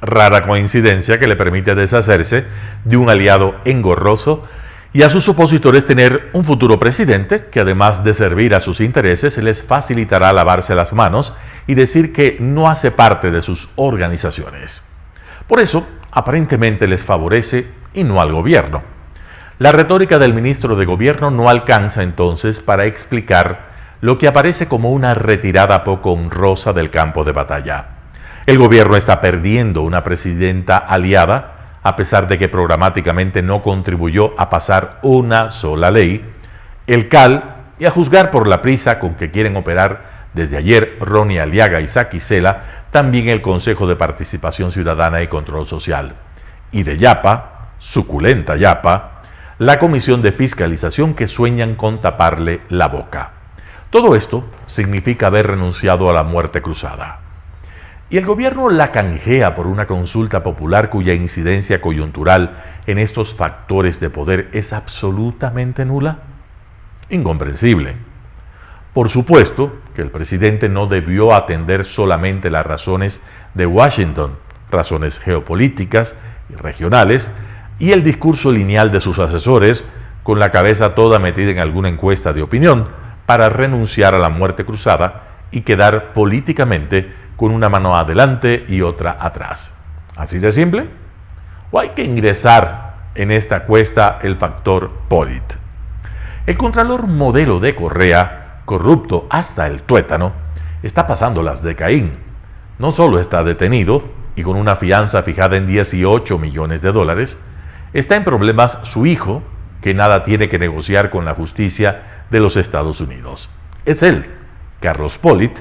Rara coincidencia que le permite deshacerse de un aliado engorroso y a sus opositores tener un futuro presidente que, además de servir a sus intereses, les facilitará lavarse las manos y decir que no hace parte de sus organizaciones. Por eso, aparentemente les favorece y no al gobierno. La retórica del ministro de Gobierno no alcanza entonces para explicar lo que aparece como una retirada poco honrosa del campo de batalla. El gobierno está perdiendo una presidenta aliada, a pesar de que programáticamente no contribuyó a pasar una sola ley, el CAL, y a juzgar por la prisa con que quieren operar desde ayer Ronnie Aliaga y Saquicela, también el Consejo de Participación Ciudadana y Control Social. Y de Yapa, suculenta Yapa, la Comisión de Fiscalización que sueñan con taparle la boca. Todo esto significa haber renunciado a la muerte cruzada. Y el gobierno la canjea por una consulta popular cuya incidencia coyuntural en estos factores de poder es absolutamente nula. Incomprensible. Por supuesto que el presidente no debió atender solamente las razones de Washington, razones geopolíticas y regionales, y el discurso lineal de sus asesores, con la cabeza toda metida en alguna encuesta de opinión, para renunciar a la muerte cruzada y quedar políticamente con una mano adelante y otra atrás. ¿Así de simple? ¿O hay que ingresar en esta cuesta el factor Polit? El contralor modelo de Correa, corrupto hasta el tuétano, está pasando las de Caín. no solo está detenido y con una fianza fijada en 18 millones de dólares, está en problemas su hijo, que nada tiene que negociar con la justicia de los Estados Unidos. Es él, Carlos Pollitt,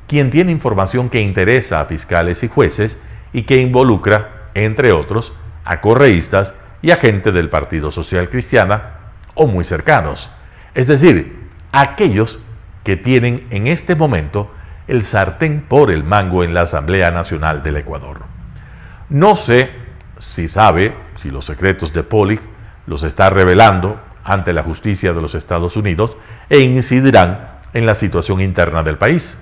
quien tiene información que interesa a fiscales y jueces y que involucra, entre otros, a correístas y a gente del Partido Social Cristiana o muy cercanos, es decir, aquellos que tienen en este momento el sartén por el mango en la Asamblea Nacional del Ecuador. No sé si sabe si los secretos de Pollitt los está revelando ante la justicia de los Estados Unidos e incidirán en la situación interna del país.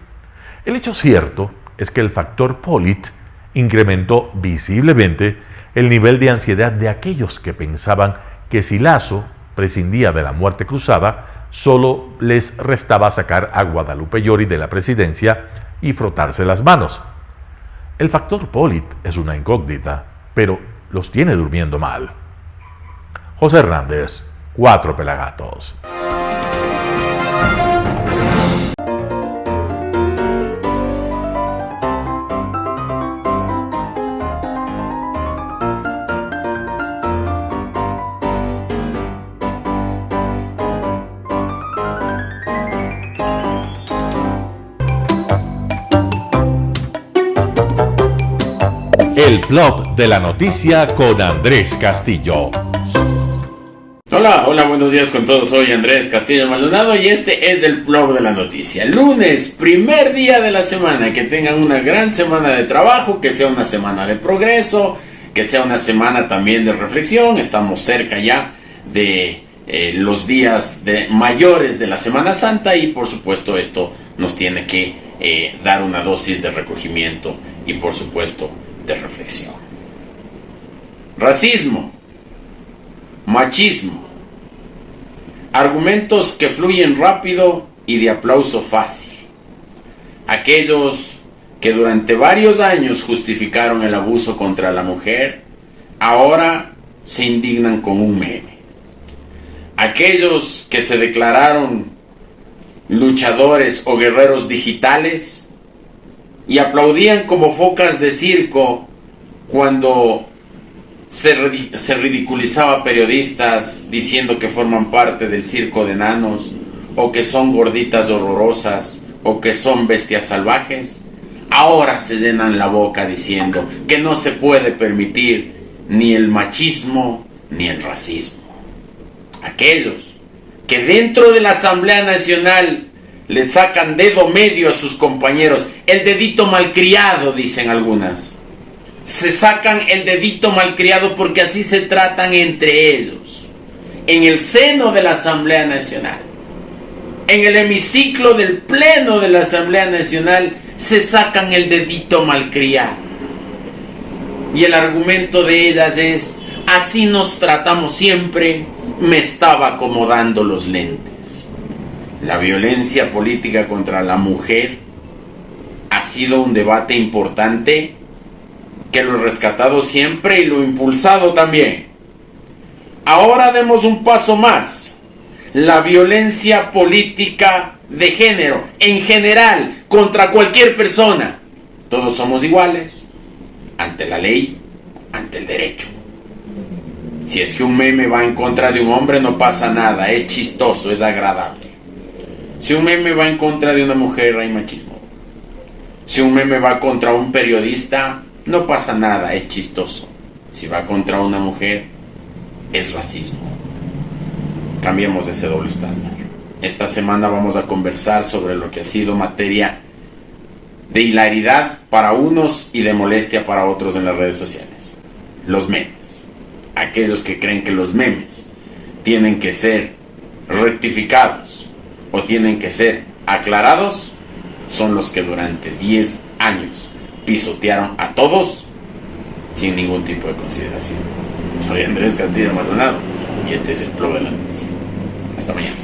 El hecho cierto es que el factor Pollitt incrementó visiblemente el nivel de ansiedad de aquellos que pensaban que si Lasso prescindía de la muerte cruzada, solo les restaba sacar a Guadalupe Llori de la presidencia y frotarse las manos. El factor Pollitt es una incógnita, pero los tiene durmiendo mal. José Hernández, 4 Pelagatos. El blog de la noticia con Andrés Castillo. Hola, buenos días con todos. Soy Andrés Castillo Maldonado y este es el blog de la noticia. Lunes, primer día de la semana. Que tengan una gran semana de trabajo, que sea una semana de progreso, que sea una semana también de reflexión. Estamos cerca ya de los días mayores de la Semana Santa y por supuesto esto nos tiene que dar una dosis de recogimiento y por supuesto de reflexión. Racismo, machismo, argumentos que fluyen rápido y de aplauso fácil. Aquellos que durante varios años justificaron el abuso contra la mujer, ahora se indignan con un meme. Aquellos que se declararon luchadores o guerreros digitales y aplaudían como focas de circo cuando se ridiculizaba a periodistas diciendo que forman parte del circo de enanos, o que son gorditas horrorosas, o que son bestias salvajes, ahora se llenan la boca diciendo que no se puede permitir ni el machismo ni el racismo. Aquellos que dentro de la Asamblea Nacional le sacan dedo medio a sus compañeros, el dedito malcriado, dicen algunas. Se sacan el dedito malcriado porque así se tratan entre ellos. En el seno de la Asamblea Nacional, en el hemiciclo del Pleno de la Asamblea Nacional, se sacan el dedito malcriado. Y el argumento de ellas es: así nos tratamos siempre, me estaba acomodando los lentes. La violencia política contra la mujer ha sido un debate importante que lo he rescatado siempre y lo he impulsado también. Ahora demos un paso más. La violencia política de género, en general, contra cualquier persona. Todos somos iguales ante la ley, ante el derecho. Si es que un meme va en contra de un hombre, no pasa nada, es chistoso, es agradable. Si un meme va en contra de una mujer, hay machismo. Si un meme va contra un periodista, no pasa nada, es chistoso. Si va contra una mujer, es racismo. Cambiemos ese doble estándar. Esta semana vamos a conversar sobre lo que ha sido materia de hilaridad para unos y de molestia para otros en las redes sociales. Los memes. Aquellos que creen que los memes tienen que ser rectificados o tienen que ser aclarados, son los que durante 10 años pisotearon a todos sin ningún tipo de consideración. Soy Andrés Castillo Maldonado y este es el blog de la noticia. Hasta mañana.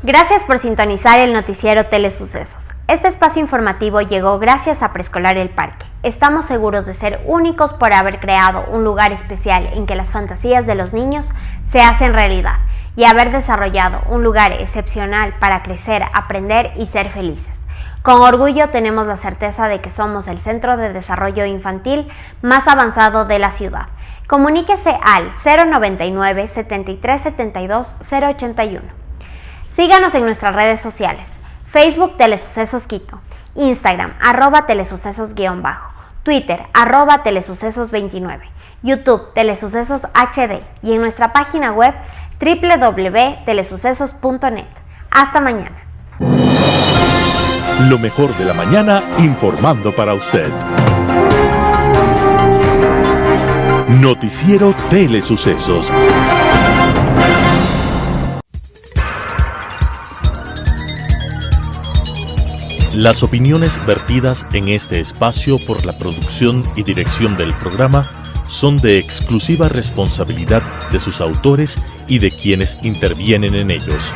Gracias por sintonizar el noticiero Telesucesos. Este espacio informativo llegó gracias a Preescolar El Parque. Estamos seguros de ser únicos por haber creado un lugar especial en que las fantasías de los niños se hacen realidad y haber desarrollado un lugar excepcional para crecer, aprender y ser felices. Con orgullo tenemos la certeza de que somos el centro de desarrollo infantil más avanzado de la ciudad. Comuníquese al 099 7372 081. Síganos en nuestras redes sociales: Facebook Telesucesos Quito, Instagram @telesucesos_, Twitter @telesucesos29, YouTube Telesucesos HD y en nuestra página web www.telesucesos.net. Hasta mañana. Lo mejor de la mañana informando para usted. Noticiero Telesucesos. Las opiniones vertidas en este espacio por la producción y dirección del programa son de exclusiva responsabilidad de sus autores y de quienes intervienen en ellos.